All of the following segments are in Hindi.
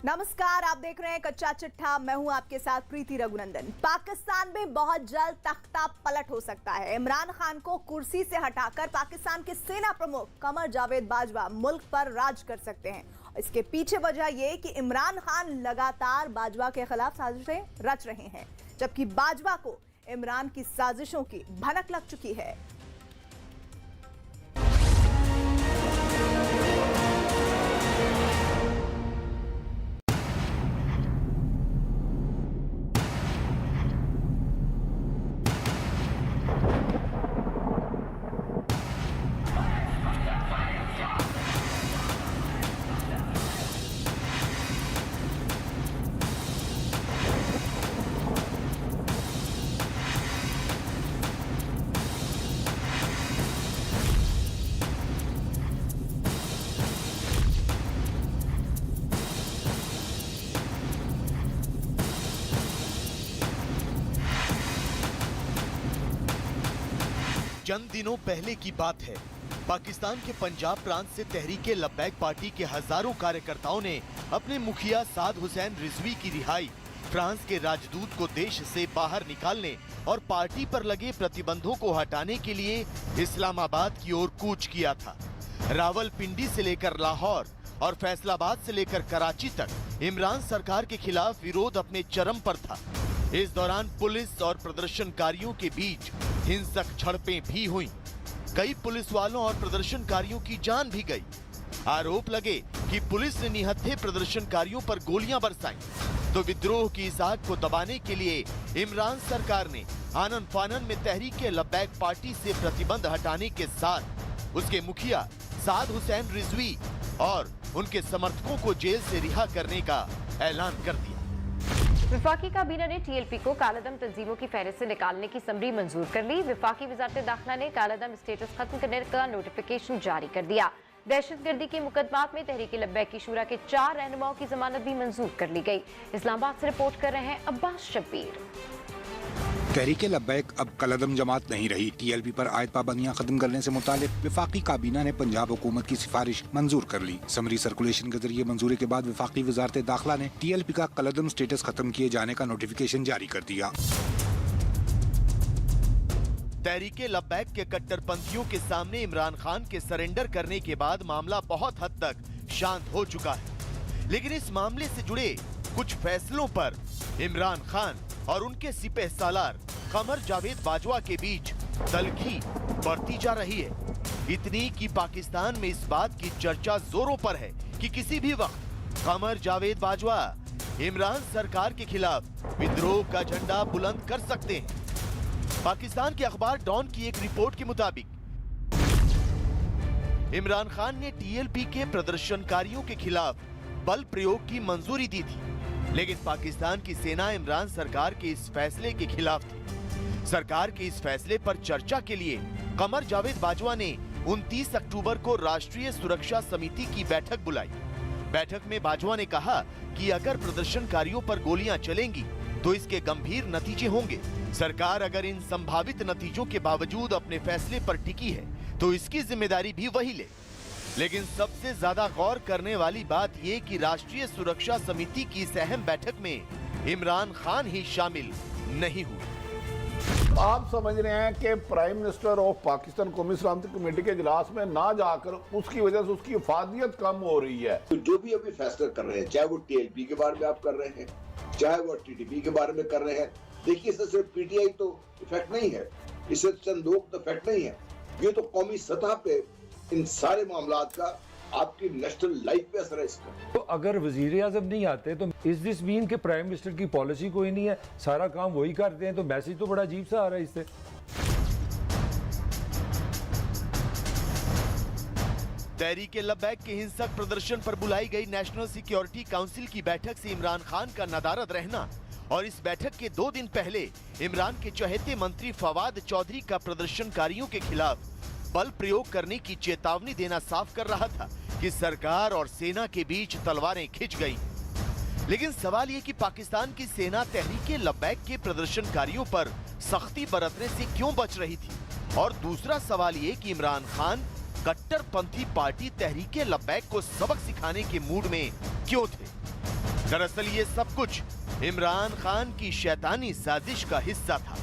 नमस्कार, आप देख रहे हैं कच्चा चिट्ठा। मैं हूं आपके साथ प्रीति रघुनंदन। पाकिस्तान में बहुत जल्द तख्ता पलट हो सकता है। इमरान खान को कुर्सी से हटाकर पाकिस्तान के सेना प्रमुख कमर जावेद बाजवा मुल्क पर राज कर सकते हैं। इसके पीछे वजह यह कि इमरान खान लगातार बाजवा के खिलाफ साजिशें रच रहे हैं, जबकि बाजवा को इमरान की साजिशों की भनक लग चुकी है। चंद दिनों पहले की बात है। पाकिस्तान के पंजाब प्रांत से तहरीके लब्बैक पार्टी के हजारों कार्यकर्ताओं ने अपने मुखिया साद हुसैन रिजवी की रिहाई, फ्रांस के राजदूत को देश से बाहर निकालने और पार्टी पर लगे प्रतिबंधों को हटाने के लिए इस्लामाबाद की ओर कूच किया था। रावलपिंडी से लेकर लाहौर और फैसलाबाद से लेकर कराची तक इमरान सरकार के खिलाफ विरोध अपने चरम पर था। इस दौरान पुलिस और प्रदर्शनकारियों के बीच हिंसक झड़पें भी हुईं। कई पुलिस वालों और प्रदर्शनकारियों की जान भी गई। आरोप लगे कि पुलिस ने निहत्थे प्रदर्शनकारियों पर गोलियां बरसाईं। तो विद्रोह की इस आग को दबाने के लिए इमरान सरकार ने आनन फानन में तहरीके लब्बैक पार्टी से प्रतिबंध हटाने के साथ उसके मुखिया साद हुसैन रिजवी और उनके समर्थकों को जेल से रिहा करने का ऐलान कर दिया। विफाकी काबीना ने टीएलपी को कालादम तंजीमों की फहरिस्त से निकालने की समरी मंजूर कर ली। विफाकी वजारत दाखिला ने कालादम स्टेटस खत्म करने का नोटिफिकेशन जारी कर दिया। दहशतगर्दी के मुकदमात में तहरीके लब्बैक की शूरा के 4 रहनुमाओं की जमानत भी मंजूर कर ली गई। इस्लामाबाद से रिपोर्ट कर रहे हैं अब्बास शब्बीर। तहरीके लब्बैक अब कलदम जमात नहीं रही। टीएलपी पर आयद पाबंदियां खत्म करने से मुतालिक विफाकी काबीना ने पंजाब हुकूमत की सिफारिश मंजूर कर ली। समरी सर्कुलेशन के जरिए मंजूरी के बाद विफाकी वजारत दाखिला ने टीएलपी का कलदम स्टेटस खत्म किए जाने का नोटिफिकेशन जारी कर दिया। तहरीके लब्बैक के कट्टरपंथियों के सामने इमरान खान के सरेंडर करने के बाद मामला बहुत हद तक शांत हो चुका है, लेकिन इस मामले से जुड़े कुछ फैसलों पर इमरान खान और उनके सिपह सालार कमर जावेद बाजवा के बीच तलखी बढ़ती जा रही है। इतनी कि पाकिस्तान में इस बात की चर्चा जोरों पर है कि किसी भी वक्त कमर जावेद बाजवा इमरान सरकार के खिलाफ विद्रोह का झंडा बुलंद कर सकते हैं। पाकिस्तान के अखबार डॉन की एक रिपोर्ट के मुताबिक इमरान खान ने टीएलपी के प्रदर्शनकारियों के खिलाफ बल प्रयोग की मंजूरी दी थी, लेकिन पाकिस्तान की सेना इमरान सरकार के इस फैसले के खिलाफ थी। सरकार के इस फैसले पर चर्चा के लिए कमर जावेद बाजवा ने 29 अक्टूबर को राष्ट्रीय सुरक्षा समिति की बैठक बुलाई। बैठक में बाजवा ने कहा कि अगर प्रदर्शनकारियों पर गोलियां चलेंगी तो इसके गंभीर नतीजे होंगे। सरकार अगर इन संभावित नतीजों के बावजूद अपने फैसले पर टिकी है तो इसकी जिम्मेदारी भी वही ले। लेकिन सबसे ज्यादा गौर करने वाली बात यह कि राष्ट्रीय सुरक्षा समिति की इस अहम बैठक में इमरान खान ही शामिल नहीं हुए। आप समझ रहे हैं कि प्राइम मिनिस्टर ऑफ पाकिस्तान कौमी सलामती कमेटी के इजलास में ना जाकर उसकी वजह से उसकी इफादियत कम हो रही है। तो जो भी अभी फैसला कर रहे हैं, चाहे वो टीएलपी के बारे में आप कर रहे हैं, चाहे वो टीटीपी के बारे में कर रहे हैं, देखिए इससे सिर्फ पीटीआई तो इफेक्ट नहीं है, इससे चंद लोग तो इफेक्ट नहीं है, ये तो कौमी सतह पे इन सारे मामलात का आपकी नेशनल लाइफ पे असर है इसका। तो अगर वजीर आजम नहीं आते तो इस दिस मीन के प्राइम मिनिस्टर की पॉलिसी कोई नहीं है, सारा काम वही करते हैं, तो मैसेज तो बड़ा अजीब सा आ रहा है इससे। तहरीके लब्बैक के हिंसक प्रदर्शन पर बुलाई गई नेशनल सिक्योरिटी काउंसिल की बैठक से इमरान खान का नदारद रहना और इस बैठक के 2 दिन पहले इमरान के चहेते मंत्री फवाद चौधरी का प्रदर्शनकारियों के खिलाफ बल प्रयोग करने की चेतावनी देना साफ कर रहा था कि सरकार और सेना के बीच तलवारें खिंच गई। लेकिन सवाल ये कि पाकिस्तान की सेना तहरीके लब्बैक के प्रदर्शनकारियों पर सख्ती बरतने से क्यों बच रही थी, और दूसरा सवाल ये कि इमरान खान कट्टरपंथी पार्टी तहरीके लब्बैक को सबक सिखाने के मूड में क्यों थे। दरअसल ये सब कुछ इमरान खान की शैतानी साजिश का हिस्सा था।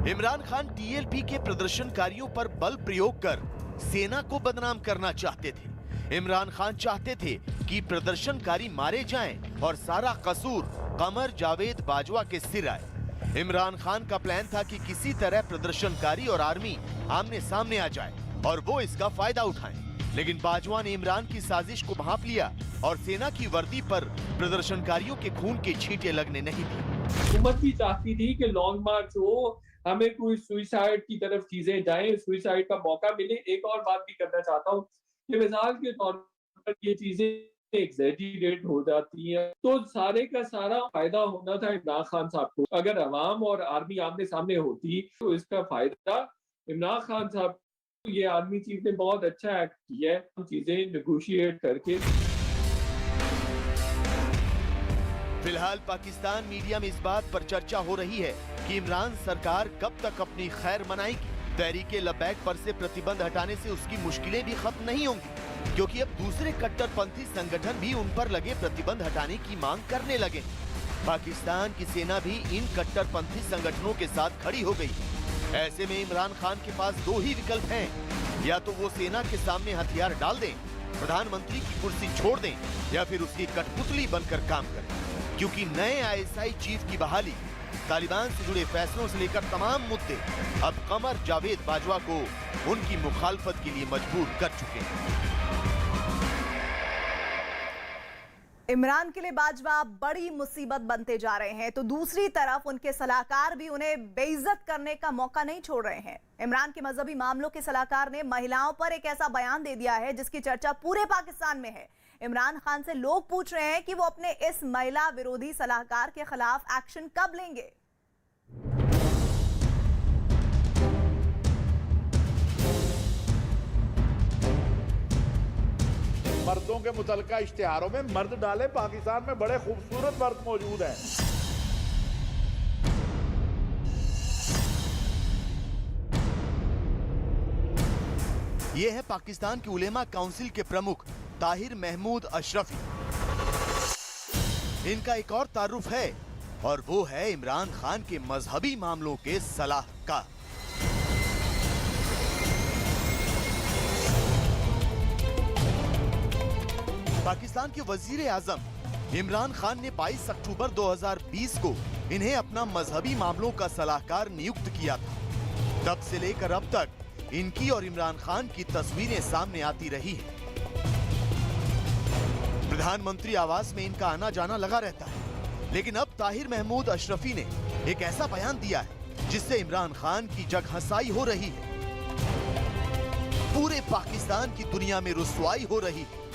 इमरान खान टीएलपी के प्रदर्शनकारियों पर बल प्रयोग कर सेना को बदनाम करना चाहते थे। इमरान खान चाहते थे कि प्रदर्शनकारी मारे जाएं और सारा कसूर कमर जावेद बाजवा के सिर आए। इमरान खान का प्लान था कि किसी तरह प्रदर्शनकारी और आर्मी आमने सामने आ जाए और वो इसका फायदा उठाएं। लेकिन बाजवा ने इमरान की साजिश को भांप लिया और सेना की वर्दी पर प्रदर्शनकारियों के खून के छींटे लगने नहीं दी। हुकूमत भी चाहती थी कि लॉन्ग मार्च हो, हमें कोई सुइसाइड की तरफ चीजें जाएं, सुइसाइड का मौका मिले। एक और बात भी करना चाहता हूँ कि मिसाल के तौर पर ये चीजें एग्जैजरेट हो जाती हैं, तो सारे का सारा फायदा होना था इमरान खान साहब को। अगर अवाम और आर्मी आमने सामने होती तो इसका फायदा इमरान खान साहब। ये आर्मी चीफ ने बहुत अच्छा एक्ट किया है, चीजें नेगोशिएट करके। फिलहाल पाकिस्तान मीडिया में इस बात पर चर्चा हो रही है कि इमरान सरकार कब तक अपनी खैर मनाएगी। तहरीके लब्बैक पर से प्रतिबंध हटाने से उसकी मुश्किलें भी खत्म नहीं होंगी, क्योंकि अब दूसरे कट्टरपंथी संगठन भी उन पर लगे प्रतिबंध हटाने की मांग करने लगे। पाकिस्तान की सेना भी इन कट्टरपंथी संगठनों के साथ खड़ी हो गई। ऐसे में इमरान खान के पास दो ही विकल्प हैं, या तो वो सेना के सामने हथियार डाल दें, प्रधानमंत्री की कुर्सी छोड़ दें, या फिर उसकी कठपुतली बनकर काम करें। क्योंकि नए आईएसआई चीफ की बहाली, तालिबान से जुड़े फैसलों से लेकर तमाम मुद्दे अब कमर जावेद बाजवा को उनकी मुखालफत के लिए मजबूर कर चुके हैं। इमरान के लिए बाजवा बड़ी मुसीबत बनते जा रहे हैं, तो दूसरी तरफ उनके सलाहकार भी उन्हें बेइज्जत करने का मौका नहीं छोड़ रहे हैं। इमरान के मजहबी मामलों के सलाहकार ने महिलाओं पर एक ऐसा बयान दे दिया है जिसकी चर्चा पूरे पाकिस्तान में है। इमरान खान से लोग पूछ रहे हैं कि वो अपने इस महिला विरोधी सलाहकार के खिलाफ एक्शन कब लेंगे। मर्दों के मुतल्लिका इश्तिहारों में मर्द डाले, पाकिस्तान में बड़े खूबसूरत मर्द मौजूद हैं। ये है पाकिस्तान की उलेमा काउंसिल के प्रमुख ताहिर महमूद अशरफी। इनका एक और तारुफ है और वो है इमरान खान के मजहबी मामलों के सलाहकार। पाकिस्तान के वजीर आजम इमरान खान ने 22 अक्टूबर 2020 को इन्हें अपना मजहबी मामलों का सलाहकार नियुक्त किया था। तब से लेकर अब तक इनकी और इमरान खान की तस्वीरें सामने आती रही हैं। प्रधानमंत्री आवास में इनका आना जाना लगा रहता है। लेकिन अब ताहिर महमूद अशरफी ने एक ऐसा बयान दिया है जिससे इमरान खान की जगहंसाई हो रही है, पूरे पाकिस्तान की दुनिया में रुसवाई हो रही है।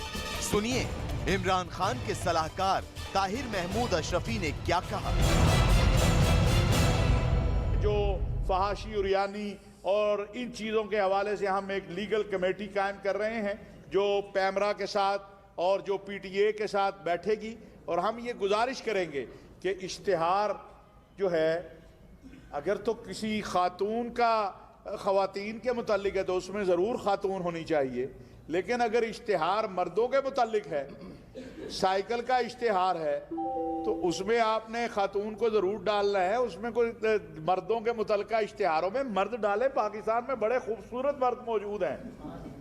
सुनिए इमरान खान के सलाहकार ताहिर महमूद अशरफी ने क्या कहा। जो फहाशी उरियानी और इन चीज़ों के हवाले से हम एक लीगल कमेटी कायम कर रहे हैं जो पैमरा के साथ और जो पीटीए के साथ बैठेगी, और हम ये गुजारिश करेंगे कि इश्तिहार जो है अगर तो किसी खातून का ख़वातीन के मुतालिक है तो उसमें ज़रूर खातून होनी चाहिए, लेकिन अगर इश्तिहार मर्दों के मुतालिक है, साइकिल का इश्तिहार है, तो उसमें आपने खातून को ज़रूर डालना है। उसमें कोई मर्दों के मुतल्लिका इश्तिहारों में मर्द डाले। पाकिस्तान में बड़े खूबसूरत मर्द मौजूद हैं।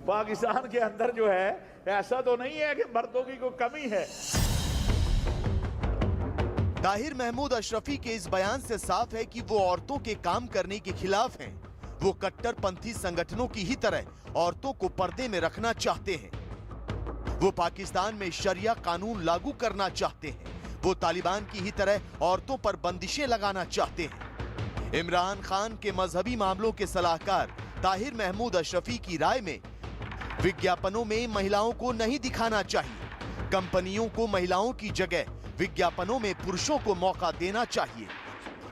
पाकिस्तान के अंदर जो है ऐसा तो नहीं है कि मर्दों की कोई कमी है। ताहिर महमूद अशरफी के इस बयान से साफ है कि वो औरतों के काम करने के खिलाफ हैं। वो कट्टरपंथी संगठनों की ही तरह औरतों को पर्दे में रखना चाहते हैं। वो पाकिस्तान में शरिया कानून लागू करना चाहते हैं। वो तालिबान की ही तरह औरतों पर बंदिशें लगाना चाहते हैं। इमरान खान के मजहबी मामलों के सलाहकार ताहिर महमूद अशरफी की राय में विज्ञापनों में महिलाओं को नहीं दिखाना चाहिए। कंपनियों को महिलाओं की जगह विज्ञापनों में पुरुषों को मौका देना चाहिए।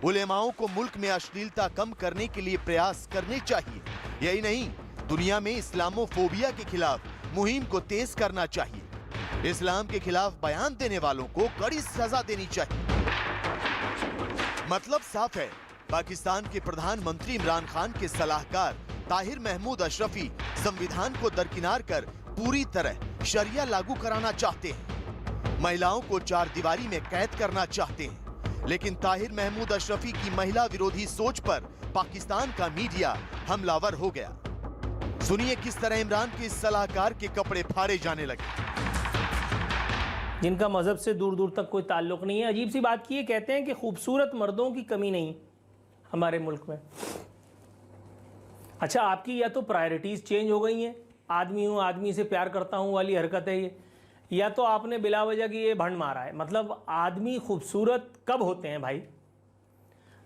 उलेमाओं को मुल्क में अश्लीलता कम करने के लिए प्रयास करने चाहिए। यही नहीं, दुनिया में इस्लामोफोबिया के खिलाफ मुहिम को तेज करना चाहिए। इस्लाम के खिलाफ बयान देने वालों को कड़ी सजा देनी चाहिए। मतलब साफ है, पाकिस्तान के प्रधानमंत्री इमरान खान के सलाहकार ताहिर महमूद अशरफी संविधान को दरकिनार कर पूरी तरह शरिया लागू कराना चाहते हैं। महिलाओं को चार दीवारी में कैद करना चाहते हैं। लेकिन ताहिर महमूद अशरफी की महिला विरोधी सोच पर पाकिस्तान का मीडिया हमलावर हो गया। सुनिए किस तरह इमरान के इस सलाहकार के कपड़े फाड़े जाने लगे। जिनका मजहब से दूर दूर तक कोई ताल्लुक नहीं है। अजीब सी बात की है, कहते हैं कि खूबसूरत मर्दों की कमी नहीं हमारे मुल्क में। अच्छा, आपकी या तो प्रायोरिटीज़ चेंज हो गई हैं, आदमी हूँ आदमी से प्यार करता हूँ वाली हरकत है ये, या तो आपने बिला वजह की ये भंड मारा है। मतलब आदमी खूबसूरत कब होते हैं भाई?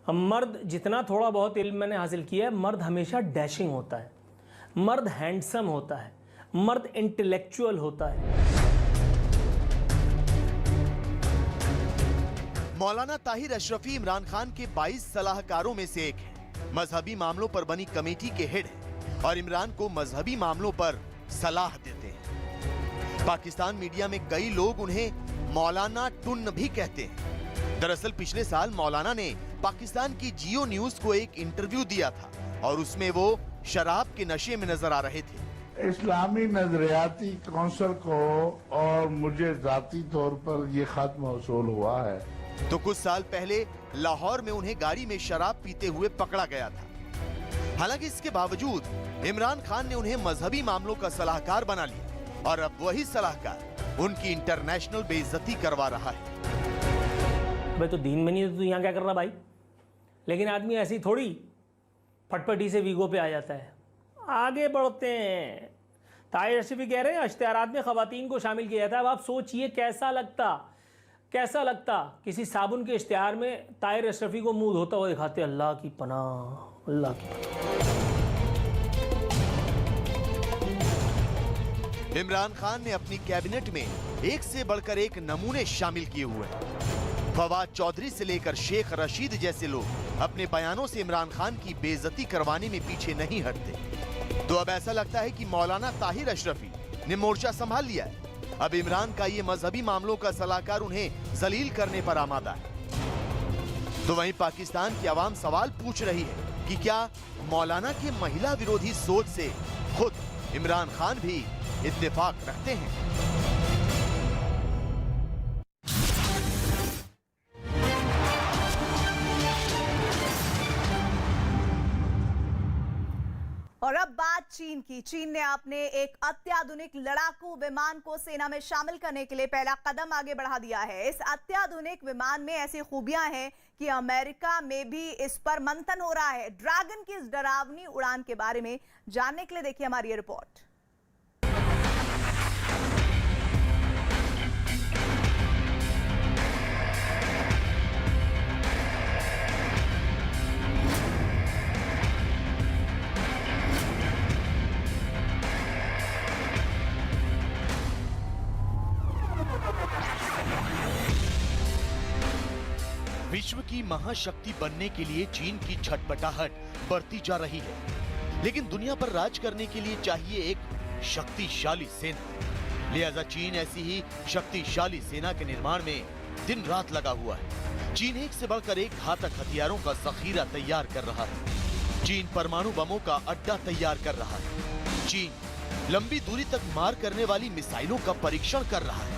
मर्द, जितना थोड़ा बहुत इल्म मैंने हासिल किया है, मर्द हमेशा डैशिंग होता है, मर्द हैंडसम होता है, मर्द इंटेलेक्चुअल होता है। मौलाना ताहिर अशरफी इमरान खान के 22 सलाहकारों में से एक है। मजहबी मामलों पर बनी कमेटी के हेड हैं और इमरान को मजहबी मामलों पर सलाह देते हैं। पाकिस्तान मीडिया में कई लोग उन्हें मौलाना टुन्न भी कहते हैं। दरअसल पिछले साल मौलाना ने पाकिस्तान की जियो न्यूज को एक इंटरव्यू दिया था और उसमें वो शराब के नशे में नजर आ रहे थे। इस्लामी नजरियाती कौंसिल को और मुझे जाती तौर पर ये खत मौसूल हुआ है। तो कुछ साल पहले लाहौर में उन्हें गाड़ी में शराब पीते हुए पकड़ा गया था। हालांकि इसके बावजूद इमरान खान ने उन्हें मजहबी मामलों का सलाहकार बना लिया और अब वही सलाहकार उनकी इंटरनेशनल बेइज्जती करवा रहा है। भाई तो दीन में नहीं तो यहाँ क्या कर रहा भाई? लेकिन आदमी ऐसी थोड़ी फटफटी से वीगो पे आ जाता है। आगे बढ़ते हैं। ताहिर अशरफी कह रहे हैं इश्तिहारात में खवातीन को शामिल किया जाता है। अब आप सोचिए कैसा लगता किसी साबुन के इश्तिहार में ताहिर अशरफी को मुंह धोता हुआ दिखाते। अल्लाह की पनाह, अल्लाह की पनाह। इमरान खान ने अपनी कैबिनेट में एक से बढ़कर एक नमूने शामिल किए हुए हैं। फवाद चौधरी से लेकर शेख रशीद जैसे लोग अपने बयानों से इमरान खान की बेइज्जती करवाने में पीछे नहीं हटते। तो अब ऐसा लगता है कि मौलाना ताहिर अशरफी ने मोर्चा संभाल लिया है। अब इमरान का ये मजहबी मामलों का सलाहकार उन्हें जलील करने पर आमादा है। तो वहीं पाकिस्तान की आवाम सवाल पूछ रही है कि क्या मौलाना के महिला विरोधी सोच से खुद इमरान खान भी इत्तेफाक रखते हैं? और अब बात चीन की। चीन ने अपने एक अत्याधुनिक लड़ाकू विमान को सेना में शामिल करने के लिए पहला कदम आगे बढ़ा दिया है। इस अत्याधुनिक विमान में ऐसी खूबियां हैं कि अमेरिका में भी इस पर मंथन हो रहा है। ड्रैगन की इस डरावनी उड़ान के बारे में जानने के लिए देखिए हमारी ये रिपोर्ट। विश्व की महाशक्ति बनने के लिए चीन की छटपटाहट बढ़ती जा रही है, लेकिन दुनिया पर राज करने के लिए चाहिए एक शक्तिशाली सेना। लिहाजा चीन ऐसी ही शक्तिशाली सेना के निर्माण में दिन रात लगा हुआ है। चीन एक से बढ़कर एक घातक हथियारों का जखीरा तैयार कर रहा है। चीन परमाणु बमों का अड्डा तैयार कर रहा है। चीन लंबी दूरी तक मार करने वाली मिसाइलों का परीक्षण कर रहा है।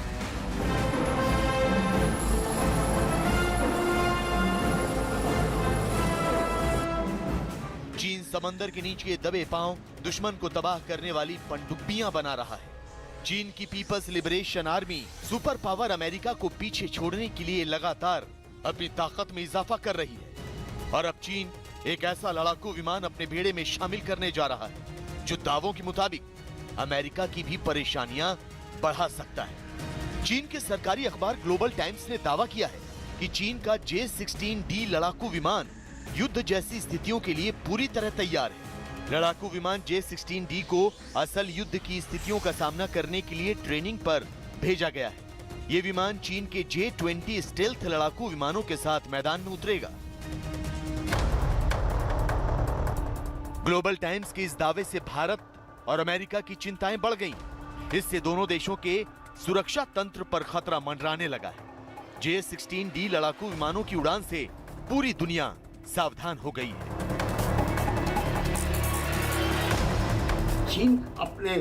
चीन समंदर के नीचे दबे पांव दुश्मन को तबाह करने वाली पनडुब्बियां बना रहा है। चीन की People's Liberation Army super power America को पीछे छोड़ने के लिए लगातार अपनी ताकत में इजाफा कर रही है। और अब चीन एक ऐसा लड़ाकू विमान अपने बेड़े में शामिल करने जा रहा है जो दावों के मुताबिक अमेरिका की भी परेशानियां बढ़ा सकता है। चीन के सरकारी अखबार ग्लोबल टाइम्स ने दावा किया है कि चीन का J-16D लड़ाकू विमान युद्ध जैसी स्थितियों के लिए पूरी तरह तैयार है। लड़ाकू विमान J-16D को असल युद्ध की स्थितियों का सामना करने के लिए ट्रेनिंग पर भेजा गया है। ये विमान चीन के J-20 स्टेल्थ लड़ाकू विमानों के साथ मैदान में उतरेगा। ग्लोबल टाइम्स के इस दावे से भारत और अमेरिका की चिंताएं बढ़ गईं। इससे दोनों देशों के सुरक्षा तंत्र पर खतरा मंडराने लगा है। J-16D लड़ाकू विमानों की उड़ान से पूरी दुनिया सावधान हो गई है। चीन अपने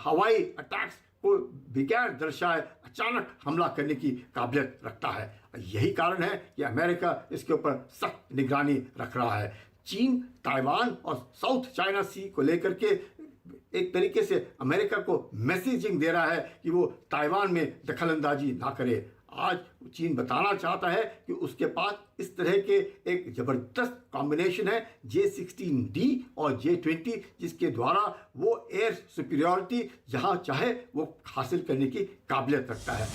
हवाई अटैक्स को बेकार दर्शाए अचानक हमला करने की काबिलियत रखता है। यही कारण है कि अमेरिका इसके ऊपर सख्त निगरानी रख रहा है। चीन ताइवान और साउथ चाइना सी को लेकर के एक तरीके से अमेरिका को मैसेजिंग दे रहा है कि वो ताइवान में दखलंदाजी ना करे। आज चीन बताना चाहता है कि उसके पास इस तरह के एक ज़बरदस्त कॉम्बिनेशन है J-16D और J-20, जिसके द्वारा वो एयर सुपीरियरिटी जहां चाहे वो हासिल करने की काबिलियत रखता है।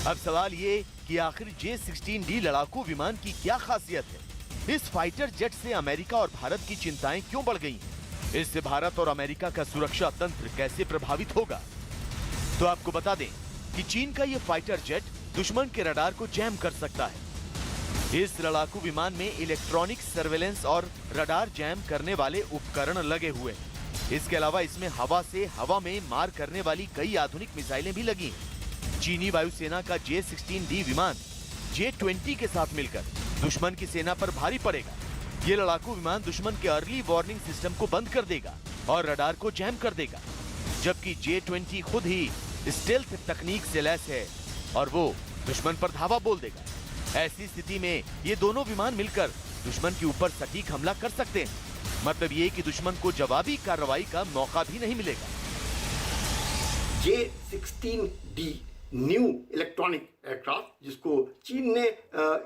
अब सवाल ये कि आखिर J-16D लड़ाकू विमान की क्या खासियत है? इस फाइटर जेट से अमेरिका और भारत की चिंताएं क्यों बढ़ गई हैं? इससे भारत और अमेरिका का सुरक्षा तंत्र कैसे प्रभावित होगा? तो आपको बता दें कि चीन का ये फाइटर जेट दुश्मन के रडार को जैम कर सकता है। इस लड़ाकू विमान में इलेक्ट्रॉनिक सर्वेलेंस और रडार जैम करने वाले उपकरण लगे हुए हैं। इसके अलावा इसमें हवा से हवा में मार करने वाली कई आधुनिक मिसाइलें भी लगी हैं। चीनी वायुसेना का J-16D विमान J-20 के साथ मिलकर दुश्मन की सेना पर भारी पड़ेगा। ये लड़ाकू विमान दुश्मन के अर्ली वार्निंग सिस्टम को बंद कर देगा और रडार को जैम कर देगा, जबकि J-20 खुद ही स्टेल्थ तकनीक से लैस है और वो दुश्मन पर धावा बोल देगा। ऐसी स्थिति में ये दोनों विमान मिलकर दुश्मन के ऊपर सटीक हमला कर सकते हैं। मतलब ये कि दुश्मन को जवाबी कार्रवाई का मौका भी नहीं मिलेगा। J-16D न्यू इलेक्ट्रॉनिक एयरक्राफ्ट, जिसको चीन ने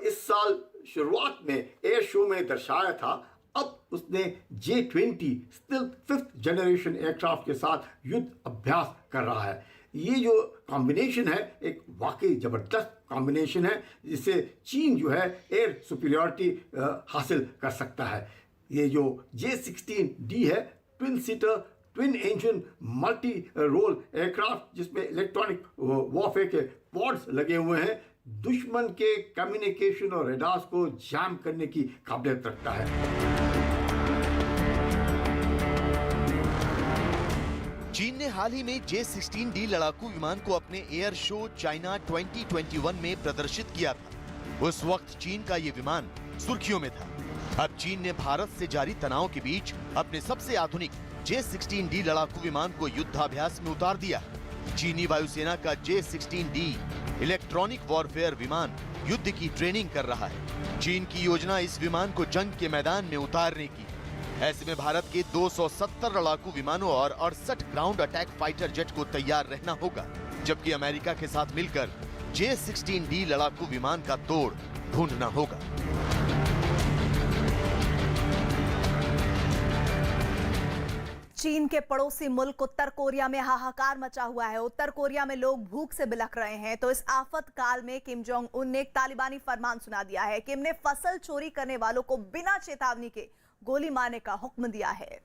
इस साल शुरुआत में एयर शो में दर्शाया था, अब उसने J-20 still 5th generation aircraft के साथ युद्ध अभ्यास कर रहा है। ये जो कॉम्बिनेशन है एक वाकई ज़बरदस्त कॉम्बिनेशन है, जिससे चीन जो है एयर सुपीरियरिटी हासिल कर सकता है। ये जो J-16D है twin seater twin engine multi role aircraft, जिसमें इलेक्ट्रॉनिक वॉरफेयर के पॉड्स लगे हुए हैं, दुश्मन के कम्युनिकेशन और रडार्स को जैम करने की काबिलियत रखता है। चीन ने हाल ही में J-16D लड़ाकू विमान को अपने एयर शो चाइना 2021 में प्रदर्शित किया था। उस वक्त चीन का ये विमान सुर्खियों में था। अब चीन ने भारत से जारी तनाव के बीच अपने सबसे आधुनिक J-16D लड़ाकू विमान को युद्धाभ्यास में उतार दिया। चीनी वायुसेना का J-16D इलेक्ट्रॉनिक वॉरफेयर विमान युद्ध की ट्रेनिंग कर रहा है। चीन की योजना इस विमान को जंग के मैदान में उतारने की। ऐसे में भारत के 270 लड़ाकू विमानों और 68 ग्राउंड अटैक फाइटर जेट को तैयार रहना होगा, जबकि अमेरिका के साथ मिलकर J-16D लड़ाकू विमान का तोड़ ढूंढना होगा। चीन के पड़ोसी मुल्क उत्तर कोरिया में हाहाकार मचा हुआ है। उत्तर कोरिया में लोग भूख से बिलख रहे हैं। तो इस आफत काल में किम जोंग उन ने एक तालिबानी फरमान सुना दिया है। किम ने फसल चोरी करने वालों को बिना चेतावनी के गोली मारने का हुक्म दिया है।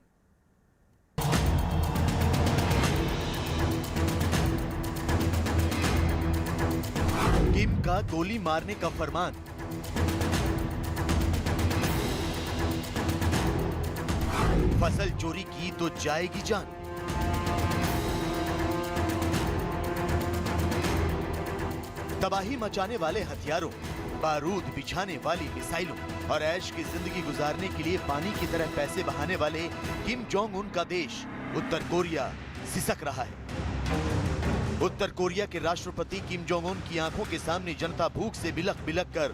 किम का गोली मारने का फरमान। फसल चोरी की तो जाएगी जान। तबाही मचाने वाले हथियारों, बारूद बिछाने वाली मिसाइलों और ऐश की जिंदगी गुजारने के लिए पानी की तरह पैसे बहाने वाले किम जोंग उन का देश उत्तर कोरिया सिसक रहा है। उत्तर कोरिया के राष्ट्रपति किम जोंग उन की आंखों के सामने जनता भूख से बिलख बिलख कर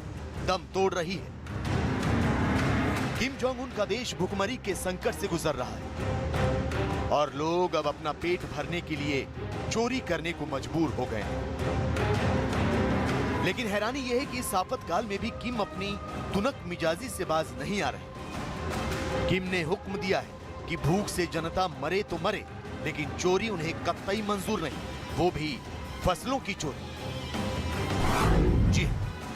दम तोड़ रही है। किम जोंग उन का देश भूखमरी के संकट से गुजर रहा है और लोग अब अपना पेट भरने के लिए चोरी करने को मजबूर हो गए हैं। लेकिन हैरानी यह है कि इस आफतकाल में भी किम अपनी तुनक मिजाजी से बाज नहीं आ रहे। किम ने हुक्म दिया है कि भूख से जनता मरे तो मरे, लेकिन चोरी उन्हें कतई मंजूर नहीं, वो भी फसलों की चोरी। जी,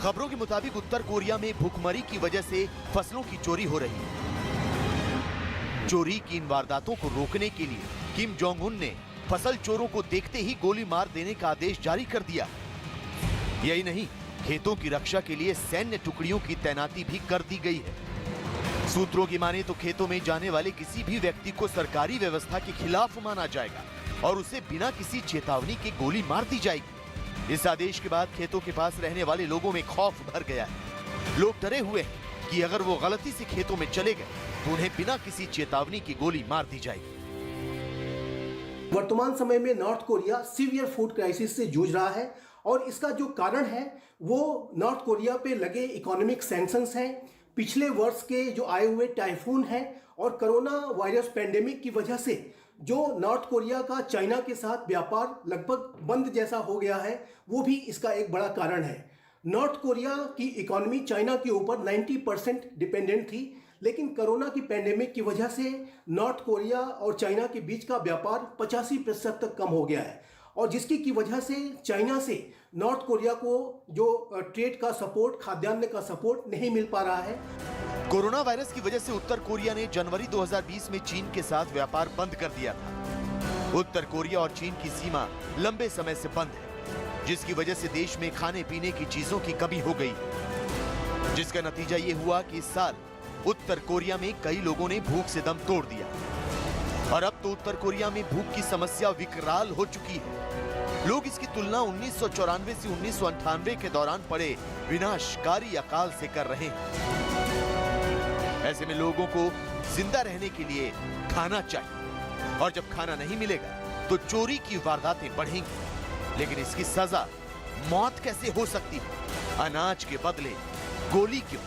खबरों के मुताबिक उत्तर कोरिया में भूखमरी की वजह से फसलों की चोरी हो रही है। चोरी की इन वारदातों को रोकने के लिए किम जोंग उन ने फसल चोरों को देखते ही गोली मार देने का आदेश जारी कर दिया। यही नहीं, खेतों की रक्षा के लिए सैन्य टुकड़ियों की तैनाती भी कर दी गई है। सूत्रों की माने तो खेतों में जाने वाले किसी भी व्यक्ति को सरकारी व्यवस्था के खिलाफ माना जाएगा और उसे बिना किसी चेतावनी के गोली मार दी जाएगी। इस आदेश के बाद खेतों के पास रहने वाले लोगों में खौफ भर गया है। लोग डरे हुए हैं कि अगर वो गलती से खेतों में चले गए तो उन्हें बिना किसी चेतावनी की गोली मार दी जाएगी। वर्तमान समय में north Korea severe food crisis से जूझ रहा है और इसका जो कारण है वो नॉर्थ कोरिया पे लगे इकोनॉमिक सैंक्शंस हैं, पिछले वर्ष के जो आए हुए टाइफून हैं और कोरोना वायरस पेंडेमिक की वजह से जो नॉर्थ कोरिया का चाइना के साथ व्यापार लगभग बंद जैसा हो गया है, वो भी इसका एक बड़ा कारण है। नॉर्थ कोरिया की इकोनॉमी चाइना के ऊपर 90% डिपेंडेंट थी, लेकिन कोरोना की पेंडेमिक की वजह से नॉर्थ कोरिया और चाइना के बीच का व्यापार 85% तक कम हो गया है और जिसकी की वजह से चाइना से नॉर्थ कोरिया को जो ट्रेड का सपोर्ट, खाद्यान्न का सपोर्ट नहीं मिल पा रहा है। कोरोना वायरस की वजह से उत्तर कोरिया ने जनवरी 2020 में चीन के साथ व्यापार बंद कर दिया था। उत्तर कोरिया और चीन की सीमा लंबे समय से बंद है, जिसकी वजह से देश में खाने पीने की चीजों की कमी हो गई, जिसका नतीजा ये हुआ कि इस साल उत्तर कोरिया में कई लोगों ने भूख से दम तोड़ दिया और अब तो उत्तर कोरिया में भूख की समस्या विकराल हो चुकी है। लोग इसकी तुलना 1994 से 1998 के दौरान पड़े विनाशकारी अकाल से कर रहे हैं। ऐसे में लोगों को जिंदा रहने के लिए खाना चाहिए और जब खाना नहीं मिलेगा तो चोरी की वारदातें बढ़ेंगी, लेकिन इसकी सजा मौत कैसे हो सकती है? अनाज के बदले गोली क्यों?